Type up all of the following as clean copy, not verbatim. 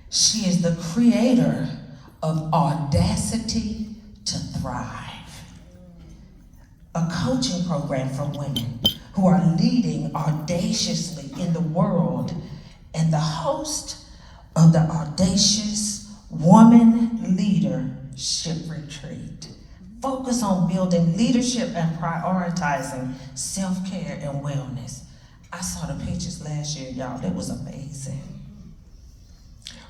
She is the creator of Audacity to Thrive, a coaching program for women who are leading audaciously in the world, and the host of the Audacious Woman Leadership Retreat. Focus on building leadership and prioritizing self-care and wellness. I saw the pictures last year, y'all. That was amazing.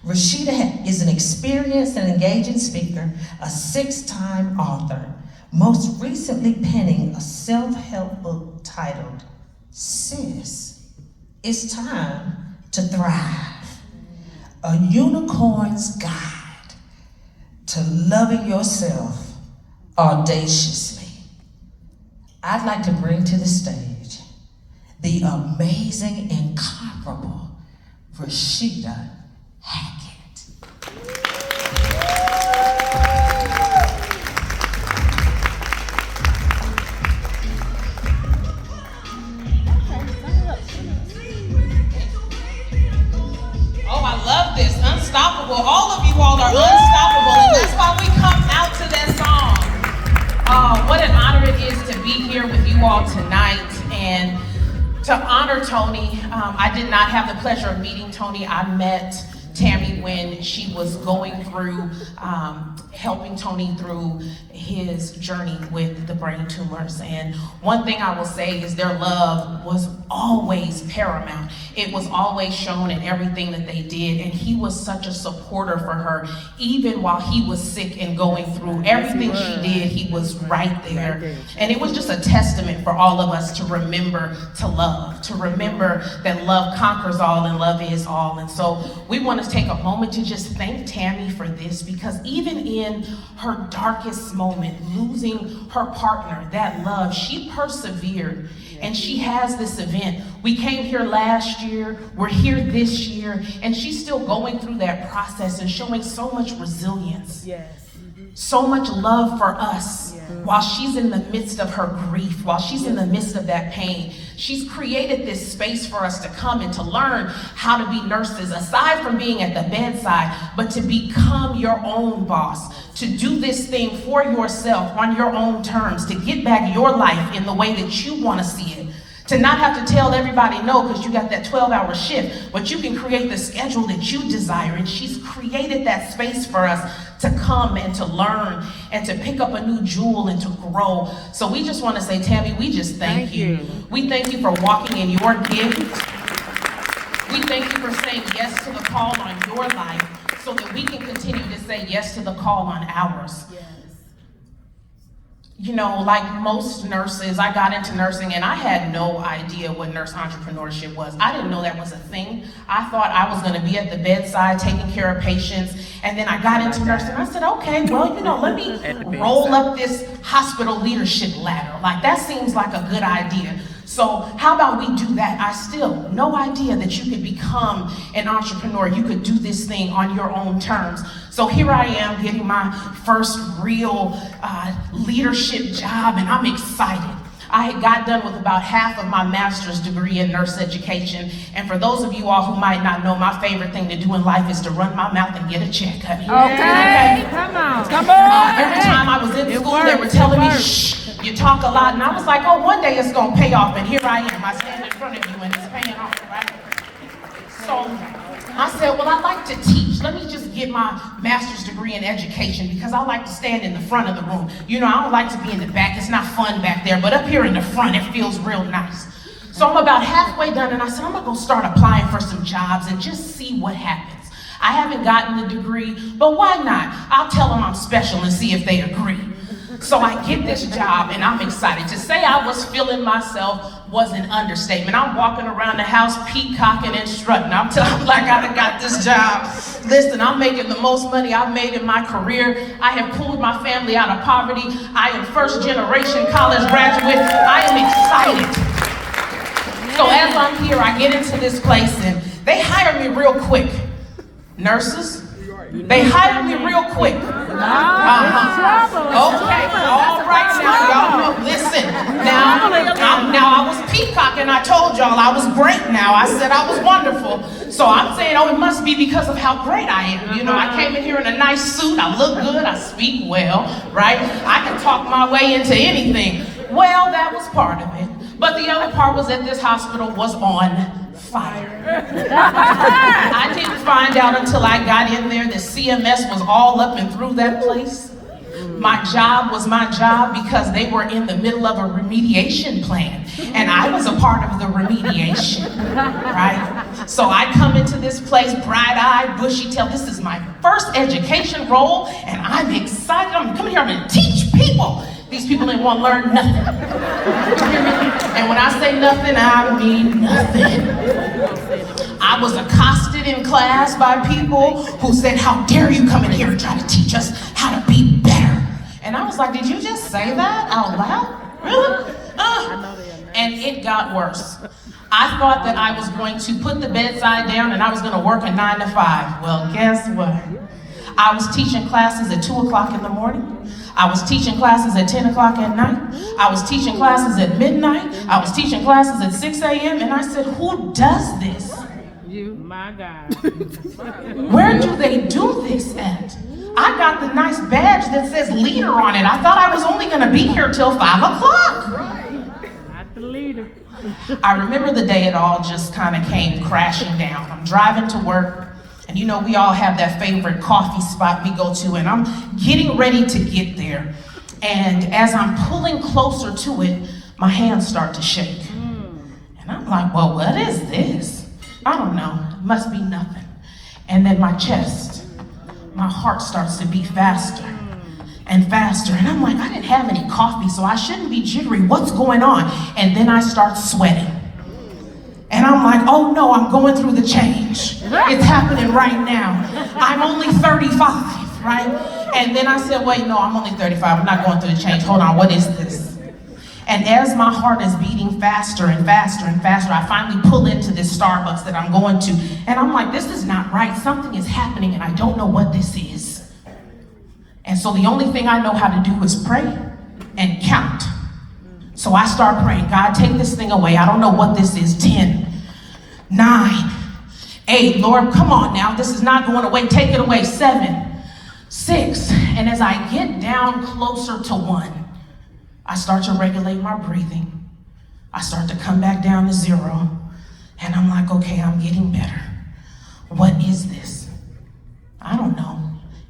Rashida is an experienced and engaging speaker, a 6-time author, most recently penning a self-help book titled, Sis, It's Time to Thrive, a unicorn's guide to loving yourself audaciously. I'd like to bring to the stage the amazing, incomparable Rashida Hackett. Oh, I love this. Unstoppable. All of you all are unstoppable, and that's why we come out to that song. What an honor it is to be here with you all tonight, and to honor Tony. I did not have the pleasure of meeting Tony. I met Tammy when she was going through, helping Tony through his journey with the brain tumors. And one thing I will say is their love was always paramount. It was always shown in everything that they did. And he was such a supporter for her, even while he was sick and going through everything she did, he was right there. And it was just a testament for all of us to remember to love, to remember that love conquers all and love is all. And so we want to take a moment to just thank Tammy for this, because even in her darkest moment, losing her partner, that love, she persevered. And she has this event. We came here last year, we're here this year, and she's still going through that process and showing so much resilience. So much love for us while she's in the midst of her grief, while she's in the midst of that pain. She's created this space for us to come and to learn how to be nurses, aside from being at the bedside, but to become your own boss, to do this thing for yourself on your own terms, to get back your life in the way that you want to see it. To not have to tell everybody no because you got that 12-hour shift, but you can create the schedule that you desire. And she's created that space for us to come and to learn and to pick up a new jewel and to grow. So we just want to say, Tammy, we just thank you. We thank you for walking in your gift. We thank you for saying yes to the call on your life so that we can continue to say yes to the call on ours. You know, like most nurses, I got into nursing and I had no idea what nurse entrepreneurship was. I didn't know that was a thing. I thought I was going to be at the bedside taking care of patients. And then I got into nursing. I said, okay, well, you know, let me roll up this hospital leadership ladder. Like, that seems like a good idea. So how about we do that? I still, no idea that you could become an entrepreneur. You could do this thing on your own terms. So here I am getting my first real leadership job, and I'm excited. I had got done with about half of my master's degree in nurse education. And for those of you all who might not know, my favorite thing to do in life is to run my mouth and get a check, honey. Okay. Come on. Every time I was in school, they were telling me, shh, you talk a lot. And I was like, oh, one day it's going to pay off. And here I am. I stand in front of you and it's paying off, right? So I said, well, I like to teach. Let me just get my master's degree in education because I like to stand in the front of the room. You know, I don't like to be in the back. It's not fun back there, but up here in the front, it feels real nice. So I'm about halfway done and I said, I'm gonna go start applying for some jobs and just see what happens. I haven't gotten the degree, but why not? I'll tell them I'm special and see if they agree. So I get this job and I'm excited. To say I was feeling myself was an understatement. I'm walking around the house peacocking and strutting. I'm like, I got this job. Listen, I'm making the most money I've made in my career. I have pulled my family out of poverty. I am first generation college graduate. I am excited. So as I'm here, I get into this place and they hire me real quick. Nurses, they hire me real quick. Okay, all right now, y'all know, listen. Now I was peacock and I told y'all I was great now. I said I was wonderful. So I'm saying, oh, it must be because of how great I am. You know, I came in here in a nice suit. I look good. I speak well, right? I can talk my way into anything. Well, that was part of it. But the other part was that this hospital was on fire. I didn't find out until I got in there that CMS was all up and through that place. My job was my job because they were in the middle of a remediation plan, and I was a part of the remediation, right? So I come into this place bright-eyed, bushy-tailed. This is my first education role, and I'm excited. I'm coming here, I'm gonna teach people. These people didn't want to learn nothing. And when I say nothing, I mean nothing. I was accosted in class by people who said, how dare you come in here and try to teach us how to be better? And I was like, did you just say that out loud? Really? And it got worse. I thought that I was going to put the bedside down and I was going to work a 9 to 5. Well, guess what? I was teaching classes at 2 o'clock in the morning. I was teaching classes at 10 o'clock at night. I was teaching classes at midnight. I was teaching classes at 6 a.m. And I said, who does this? You, my God. Where do they do this at? I got the nice badge that says leader on it. I thought I was only gonna be here till 5 o'clock. Not the leader. I remember the day it all just kind of came crashing down. I'm driving to work. And you know, we all have that favorite coffee spot we go to, and I'm getting ready to get there. And as I'm pulling closer to it, my hands start to shake. And I'm like, well, what is this? I don't know, it must be nothing. And then my chest, my heart starts to beat faster and faster. And I'm like, I didn't have any coffee, so I shouldn't be jittery. What's going on? And then I start sweating. And I'm like, oh no, I'm going through the change. It's happening right now. I'm only 35, right? And then I said, wait, no, I'm only 35. I'm not going through the change. Hold on, what is this? And as my heart is beating faster and faster and faster, I finally pull into this Starbucks that I'm going to. And I'm like, this is not right. Something is happening and I don't know what this is. And so the only thing I know how to do is pray and count. So I start praying, God, take this thing away. I don't know what this is. 10, 9, 8, Lord, come on now. This is not going away. Take it away. 7, 6. And as I get down closer to 1, I start to regulate my breathing. I start to come back down to 0. And I'm like, okay, I'm getting better. What is this? I don't know.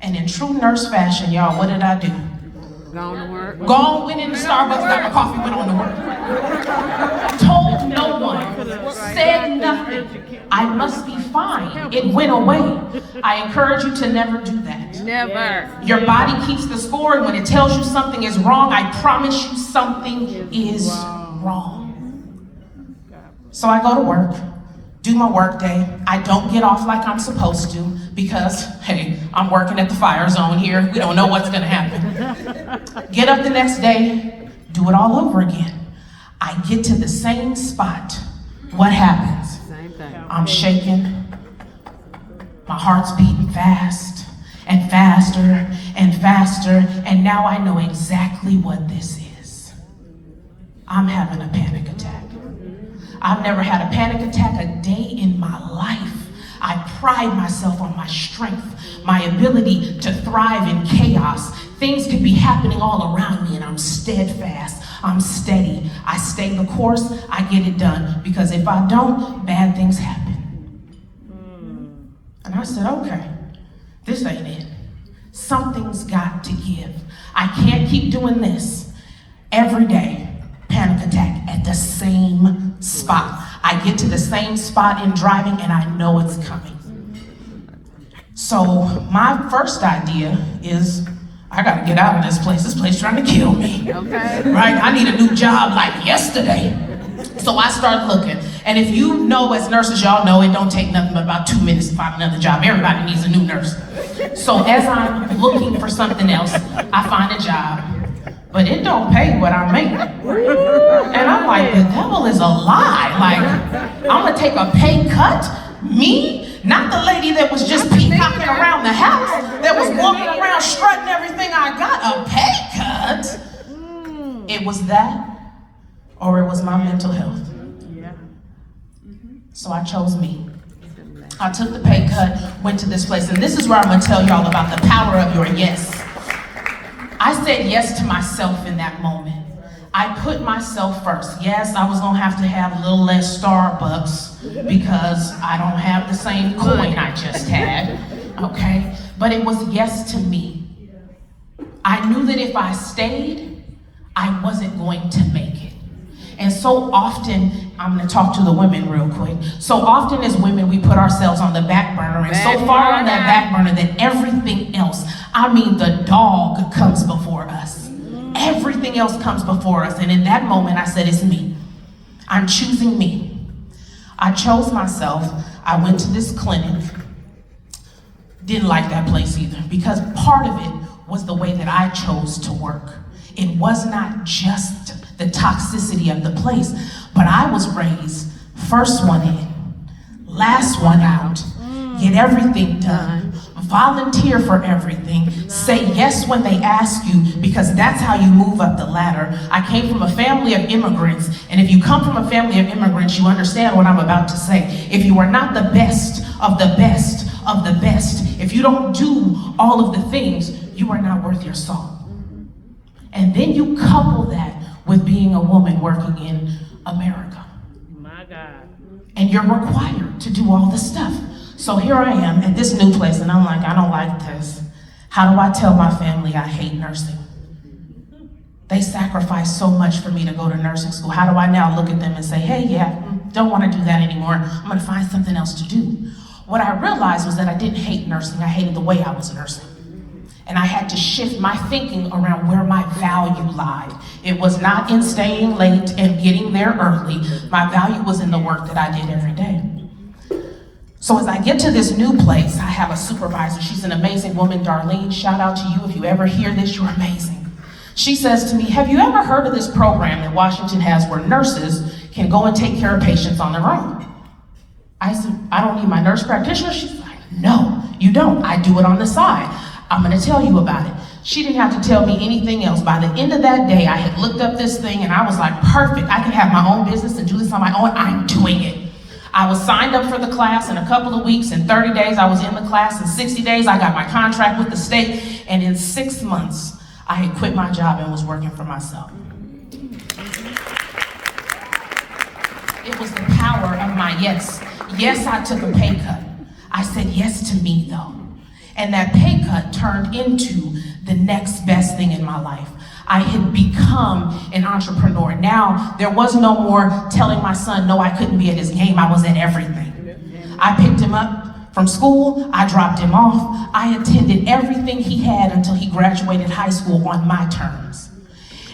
And in true nurse fashion, y'all, what did I do? Gone to work. Gone, went into Starbucks, got my coffee, went on to work. Told no one, said nothing. I must be fine. It went away. I encourage you to never do that. Never. Your body keeps the score, and when it tells you something is wrong, I promise you something is wrong. So I go to work, do my work day. I don't get off like I'm supposed to because, hey, I'm working at the fire zone here. We don't know what's gonna happen. Get up the next day, do it all over again. I get to the same spot. What happens? Same thing. I'm shaking. My heart's beating fast and faster and faster. And now I know exactly what this is. I'm having a panic attack. I've never had a panic attack a day in my life. I pride myself on my strength, my ability to thrive in chaos. Things could be happening all around me and I'm steadfast, I'm steady. I stay the course, I get it done. Because if I don't, bad things happen. And I said, okay, this ain't it. Something's got to give. I can't keep doing this every day. Panic attack at the same spot. I get to the same spot in driving and I know it's coming. So my first idea is I gotta get out of this place. This place trying to kill me. Okay. Right? I need a new job like yesterday. So I start looking. And if you know as nurses, y'all know it don't take nothing but about 2 minutes to find another job. Everybody needs a new nurse. So as I'm looking for something else, I find a job. But it don't pay what I make. And I'm like, the devil is a lie. Like, I'm gonna take a pay cut? Me? Not the lady that was just peacocking around the house, that was walking around strutting everything I got. A pay cut? It was that, or it was my mental health. So I chose me. I took the pay cut, went to this place, and this is where I'm gonna tell y'all about the power of your yes. I said yes to myself in that moment. I put myself first. Yes, I was gonna have to have a little less Starbucks because I don't have the same coin I just had, okay? But it was yes to me. I knew that if I stayed, I wasn't going to make it. And so often, I'm gonna talk to the women real quick. So often as women, we put ourselves on the back burner, and so far on that back burner that everything else, I mean the dog comes before us. Everything else comes before us. And in that moment, I said, it's me. I'm choosing me. I chose myself. I went to this clinic. Didn't like that place either, because part of it was the way that I chose to work. It was not just the toxicity of the place, but I was raised first one in, last one out, get everything done, volunteer for everything, say yes when they ask you, because that's how you move up the ladder. I came from a family of immigrants, and if you come from a family of immigrants, you understand what I'm about to say. If you are not the best of the best of the best, if you don't do all of the things, you are not worth your salt. And then you couple that with being a woman working in America. My God. And you're required to do all the stuff. So here I am at this new place, and I'm like, I don't like this. How do I tell my family I hate nursing? They sacrificed so much for me to go to nursing school. How do I now look at them and say, hey, yeah, don't want to do that anymore. I'm going to find something else to do. What I realized was that I didn't hate nursing. I hated the way I was nursing. And I had to shift my thinking around where my value lied. It was not in staying late and getting there early. My value was in the work that I did every day. So as I get to this new place, I have a supervisor. She's an amazing woman, Darlene. Shout out to you. If you ever hear this, you're amazing. She says to me, have you ever heard of this program that Washington has where nurses can go and take care of patients on their own? I said, I don't need my nurse practitioner. She's like, no, you don't. I do it on the side. I'm gonna tell you about it. She didn't have to tell me anything else. By the end of that day, I had looked up this thing and I was like, perfect, I can have my own business and do this on my own. I'm doing it. I was signed up for the class in a couple of weeks. In 30 days, I was in the class. In 60 days, I got my contract with the state. And in 6 months, I had quit my job and was working for myself. It was the power of my yes. Yes, I took a pay cut. I said yes to me though. And that pay cut turned into the next best thing in my life. I had become an entrepreneur. Now, there was no more telling my son, no, I couldn't be at his game. I was at everything. I picked him up from school. I dropped him off. I attended everything he had until he graduated high school on my terms.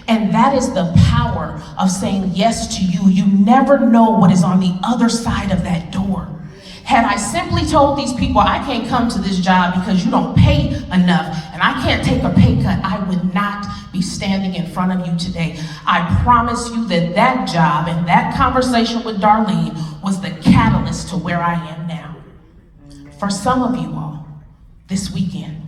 And that is the power of saying yes to you. You never know what is on the other side of that door. Had I simply told these people, I can't come to this job because you don't pay enough and I can't take a pay cut, I would not be standing in front of you today. I promise you that that job and that conversation with Darlene was the catalyst to where I am now. For some of you all, this weekend,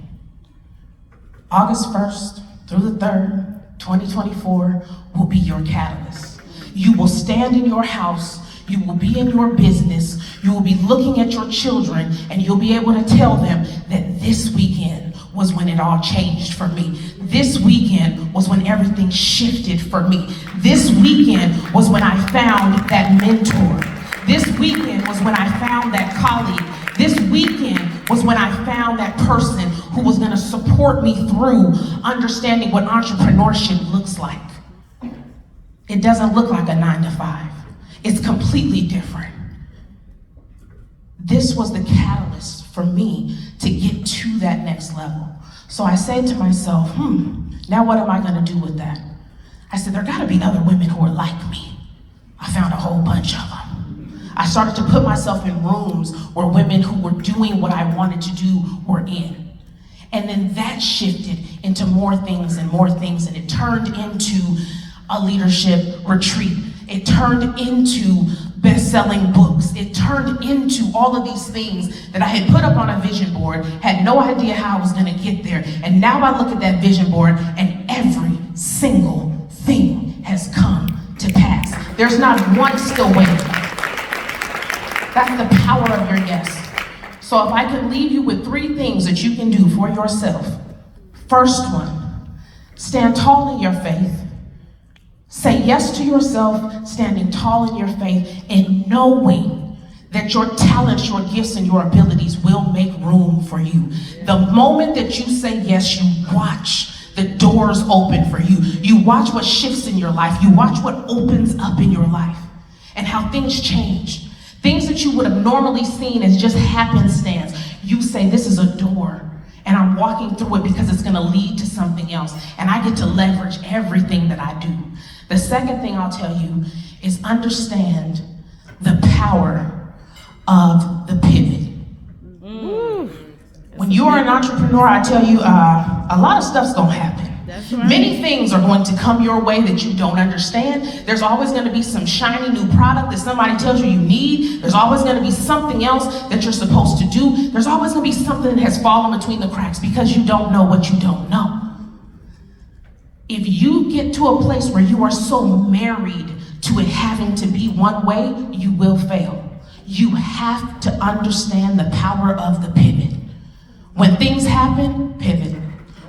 August 1st through the 3rd, 2024 will be your catalyst. You will stand in your house, you will be in your business, you will be looking at your children, and you'll be able to tell them that this weekend was when it all changed for me. This weekend was when everything shifted for me. This weekend was when I found that mentor. This weekend was when I found that colleague. This weekend was when I found that person who was gonna support me through understanding what entrepreneurship looks like. It doesn't look like a 9 to 5. It's completely different. This was the catalyst for me to get to that next level. So I said to myself, now what am I gonna do with that? I said, there gotta be other women who are like me. I found a whole bunch of them. I started to put myself in rooms where women who were doing what I wanted to do were in. And then that shifted into more things, and it turned into a leadership retreat. It turned into best-selling books. It turned into all of these things that I had put up on a vision board, had no idea how I was gonna get there. And now I look at that vision board and every single thing has come to pass. There's not one still waiting. That's the power of your yes. So if I could leave you with 3 things that you can do for yourself. First one, stand tall in your faith. Say yes to yourself, standing tall in your faith, and knowing that your talents, your gifts, and your abilities will make room for you. The moment that you say yes, you watch the doors open for you. You watch what shifts in your life. You watch what opens up in your life and how things change. Things that you would have normally seen as just happenstance. You say, this is a door, and I'm walking through it because it's gonna lead to something else, and I get to leverage everything that I do. The second thing I'll tell you is understand the power of the pivot. When you are an entrepreneur, I tell you, a lot of stuff's gonna happen. That's right. Many things are going to come your way that you don't understand. There's always gonna be some shiny new product that somebody tells you you need. There's always gonna be something else that you're supposed to do. There's always gonna be something that has fallen between the cracks because you don't know what you don't know. If you get to a place where you are so married to it having to be one way, you will fail. You have to understand the power of the pivot. When things happen, pivot.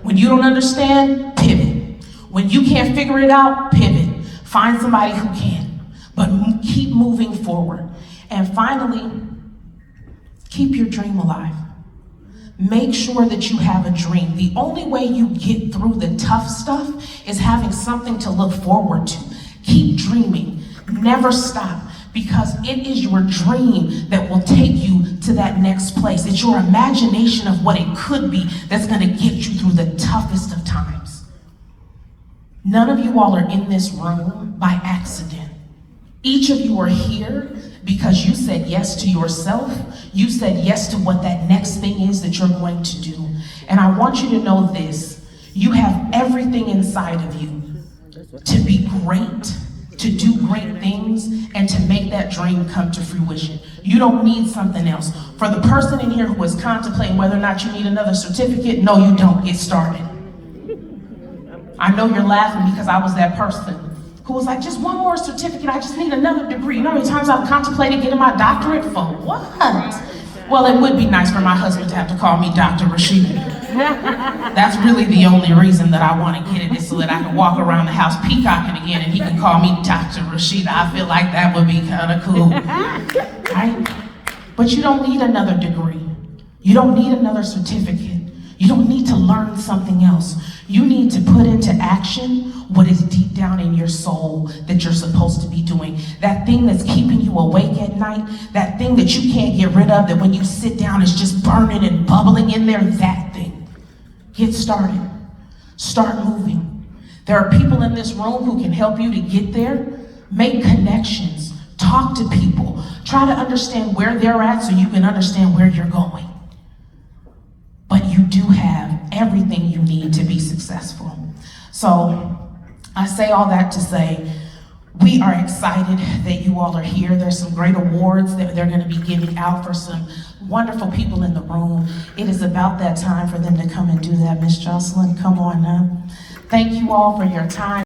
When you don't understand, pivot. When you can't figure it out, pivot. Find somebody who can, but keep moving forward. And finally, keep your dream alive. Make sure that you have a dream. The only way you get through the tough stuff is having something to look forward to. Keep dreaming. Never stop, because it is your dream that will take you to that next place. It's your imagination of what it could be that's gonna get you through the toughest of times. None of you all are in this room by accident. Each of you are here because you said yes to yourself. You said yes to what that next thing is that you're going to do. And I want you to know this: you have everything inside of you to be great, to do great things, and to make that dream come to fruition. You don't need something else. For the person in here who is contemplating whether or not you need another certificate, no, you don't. Get started. I know you're laughing because I was that person who was like, just one more certificate, I just need another degree. You know how many times I've contemplated getting my doctorate for what? Well, it would be nice for my husband to have to call me Dr. Rashida. That's really the only reason that I want to get it, is so that I can walk around the house peacocking again and he can call me Dr. Rashida. I feel like that would be kind of cool, right? But you don't need another degree. You don't need another certificate. You don't need to learn something else. You need to put into action what is deep down in your soul that you're supposed to be doing. That thing that's keeping you awake at night, that thing that you can't get rid of, that when you sit down is just burning and bubbling in there, that thing. Get started. Start moving. There are people in this room who can help you to get there. Make connections. Talk to people. Try to understand where they're at so you can understand where you're going. But you do have everything you need to be successful. So I say all that to say, we are excited that you all are here. There's some great awards that they're going to be giving out for some wonderful people in the room. It is about that time for them to come and do that. Miss Jocelyn, come on up. Thank you all for your time.